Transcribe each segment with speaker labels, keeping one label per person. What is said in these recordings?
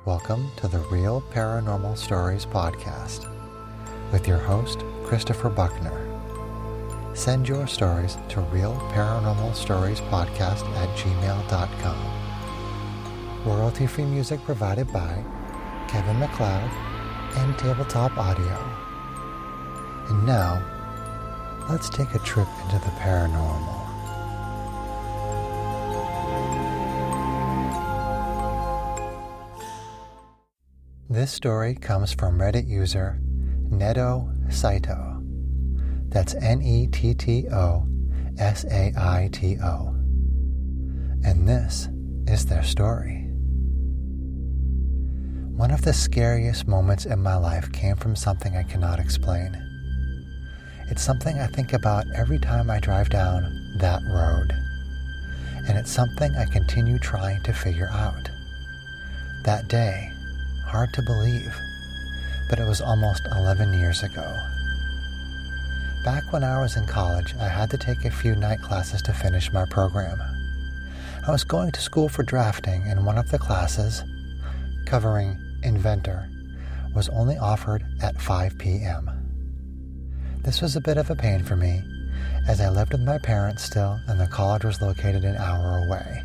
Speaker 1: Welcome to the Real Paranormal Stories podcast with your host, Christopher Buckner. Send your stories to realparanormalstoriespodcast@gmail.com. Royalty-free music provided by Kevin MacLeod and Tabletop Audio. And now, let's take a trip into the paranormal. This story comes from Reddit user Netto Saito. That's Netto Saito. And this is their story. One of the scariest moments in my life came from something I cannot explain. It's something I think about every time I drive down that road. And it's something I continue trying to figure out. That day, hard to believe, but it was almost 11 years ago. Back when I was in college, I had to take a few night classes to finish my program. I was going to school for drafting, and one of the classes, covering Inventor, was only offered at 5 p.m. This was a bit of a pain for me, as I lived with my parents still, and the college was located an hour away.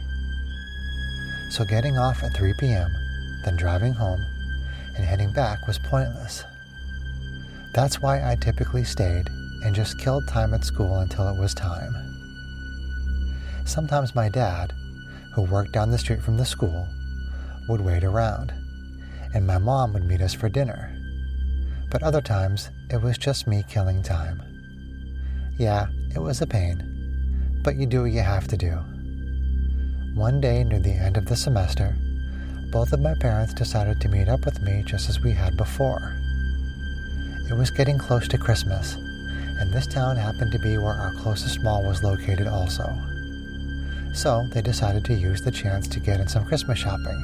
Speaker 1: So getting off at 3 p.m., then driving home, and heading back was pointless. That's why I typically stayed and just killed time at school until it was time. Sometimes my dad, who worked down the street from the school, would wait around, and my mom would meet us for dinner. But other times, it was just me killing time. Yeah, it was a pain, but you do what you have to do. One day near the end of the semester, both of my parents decided to meet up with me just as we had before. It was getting close to Christmas, and this town happened to be where our closest mall was located also. So they decided to use the chance to get in some Christmas shopping.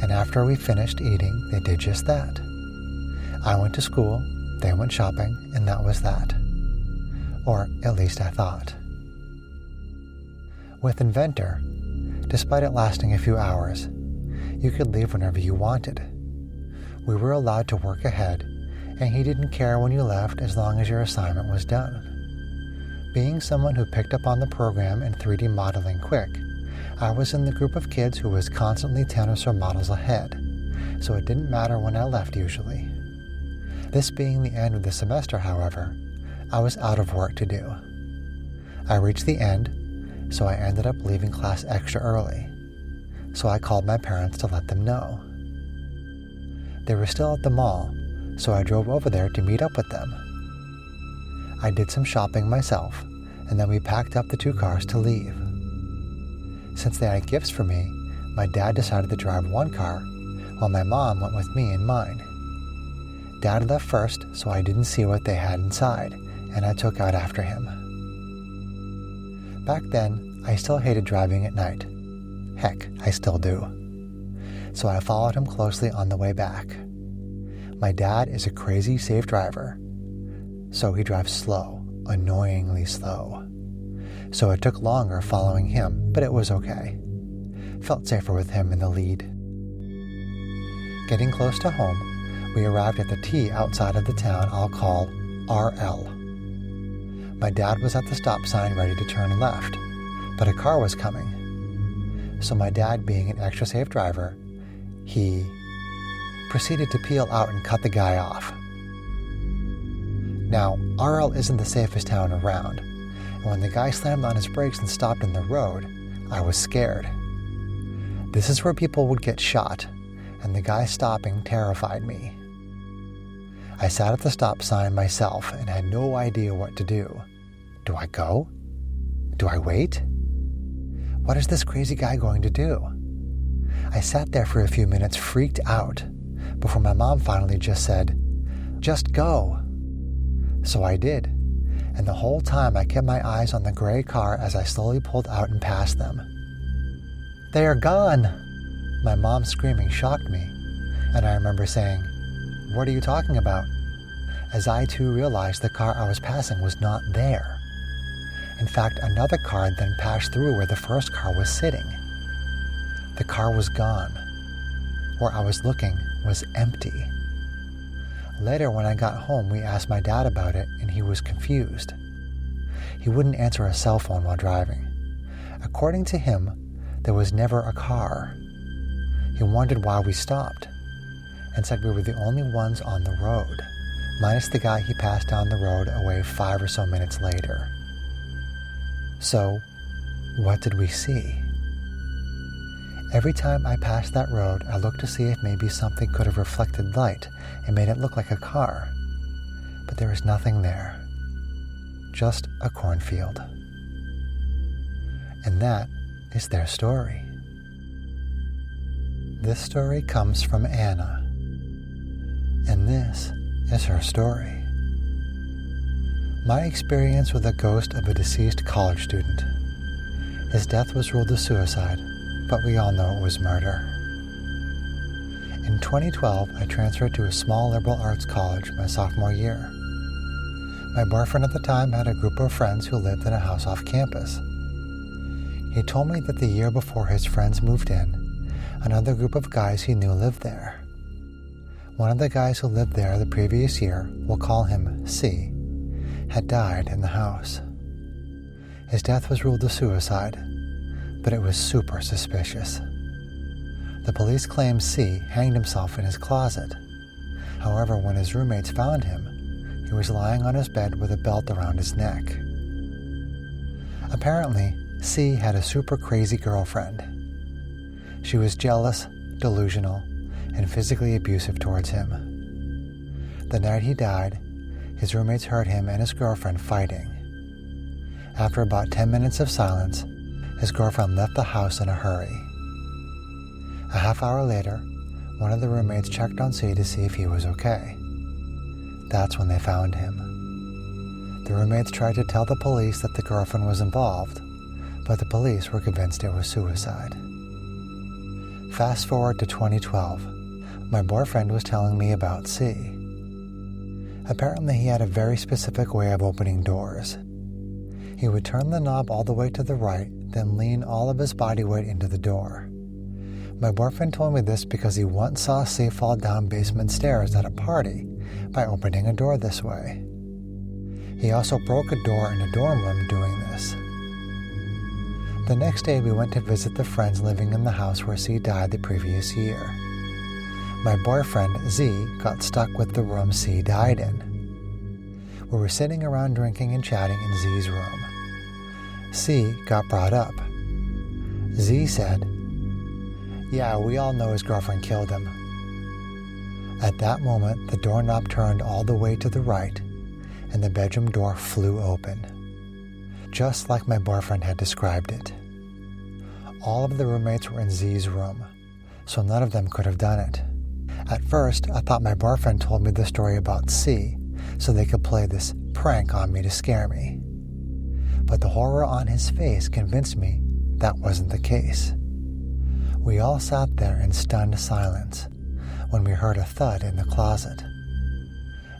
Speaker 1: And after we finished eating, they did just that. I went to school, they went shopping, and that was that. Or at least I thought. With Inventor, despite it lasting a few hours, you could leave whenever you wanted. We were allowed to work ahead, and he didn't care when you left as long as your assignment was done. Being someone who picked up on the program and 3D modeling quick, I was in the group of kids who was constantly 10 or so models ahead, so it didn't matter when I left usually. This being the end of the semester, however, I was out of work to do. I reached the end, so I ended up leaving class extra early. So I called my parents to let them know. They were still at the mall, so I drove over there to meet up with them. I did some shopping myself, and then we packed up the two cars to leave. Since they had gifts for me, my dad decided to drive one car, while my mom went with me in mine. Dad left first, so I didn't see what they had inside, and I took out after him. Back then, I still hated driving at night. Heck, I still do. So I followed him closely on the way back. My dad is a crazy safe driver, so he drives slow, annoyingly slow. So it took longer following him, but it was okay. Felt safer with him in the lead. Getting close to home, we arrived at the T outside of the town I'll call RL. My dad was at the stop sign ready to turn left, but a car was coming. So my dad, being an extra safe driver, he proceeded to peel out and cut the guy off. Now, RL isn't the safest town around, and when the guy slammed on his brakes and stopped in the road, I was scared. This is where people would get shot, and the guy stopping terrified me. I sat at the stop sign myself and had no idea what to do. Do I go? Do I wait? What is this crazy guy going to do? I sat there for a few minutes freaked out before my mom finally just said, "Just go." So I did, and the whole time I kept my eyes on the gray car as I slowly pulled out and passed them. "They are gone!" My mom screaming shocked me, and I remember saying, "What are you talking about?" As I too realized the car I was passing was not there. In fact, another car then passed through where the first car was sitting. The car was gone. where I was looking was empty. Later, when I got home, we asked my dad about it, and he was confused. He wouldn't answer a cell phone while driving. According to him, there was never a car. He wondered why we stopped, and said we were the only ones on the road, minus the guy he passed down the road away 5 or so minutes later. So, what did we see? Every time I passed that road, I looked to see if maybe something could have reflected light and made it look like a car. But there was nothing there. Just a cornfield. And that is their story. This story comes from Anna. And this is her story. My experience with the ghost of a deceased college student. His death was ruled a suicide, but we all know it was murder. In 2012, I transferred to a small liberal arts college my sophomore year. My boyfriend at the time had a group of friends who lived in a house off campus. He told me that the year before his friends moved in, another group of guys he knew lived there. One of the guys who lived there the previous year, we'll call him C, had died in the house. His death was ruled a suicide, but it was super suspicious. The police claimed C hanged himself in his closet. However, when his roommates found him, he was lying on his bed with a belt around his neck. Apparently, C had a super crazy girlfriend. She was jealous, delusional, and physically abusive towards him. The night he died, his roommates heard him and his girlfriend fighting. After about 10 minutes of silence, his girlfriend left the house in a hurry. A half hour later, one of the roommates checked on C to see if he was okay. That's when they found him. The roommates tried to tell the police that the girlfriend was involved, but the police were convinced it was suicide. Fast forward to 2012, my boyfriend was telling me about C. Apparently he had a very specific way of opening doors. He would turn the knob all the way to the right, then lean all of his body weight into the door. My boyfriend told me this because he once saw C fall down basement stairs at a party by opening a door this way. He also broke a door in a dorm room doing this. The next day we went to visit the friends living in the house where C died the previous year. My boyfriend, Z, got stuck with the room C died in. We were sitting around drinking and chatting in Z's room. C got brought up. Z said, "Yeah, we all know his girlfriend killed him." At that moment, the doorknob turned all the way to the right, and the bedroom door flew open, just like my boyfriend had described it. All of the roommates were in Z's room, so none of them could have done it. At first, I thought my boyfriend told me the story about C, so they could play this prank on me to scare me. But the horror on his face convinced me that wasn't the case. We all sat there in stunned silence when we heard a thud in the closet.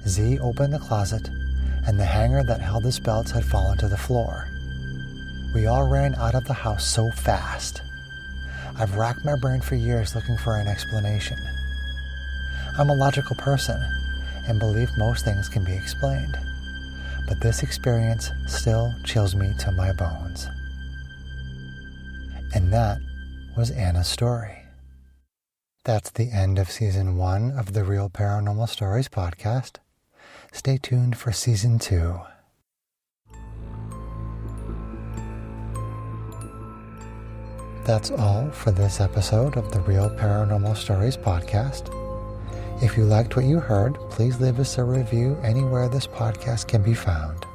Speaker 1: Z opened the closet, and the hanger that held his belts had fallen to the floor. We all ran out of the house so fast. I've racked my brain for years looking for an explanation. I'm a logical person and believe most things can be explained, but this experience still chills me to my bones. And that was Anna's story. That's the end of Season 1 of the Real Paranormal Stories podcast. Stay tuned for Season 2. That's all for this episode of the Real Paranormal Stories podcast. If you liked what you heard, please leave us a review anywhere this podcast can be found.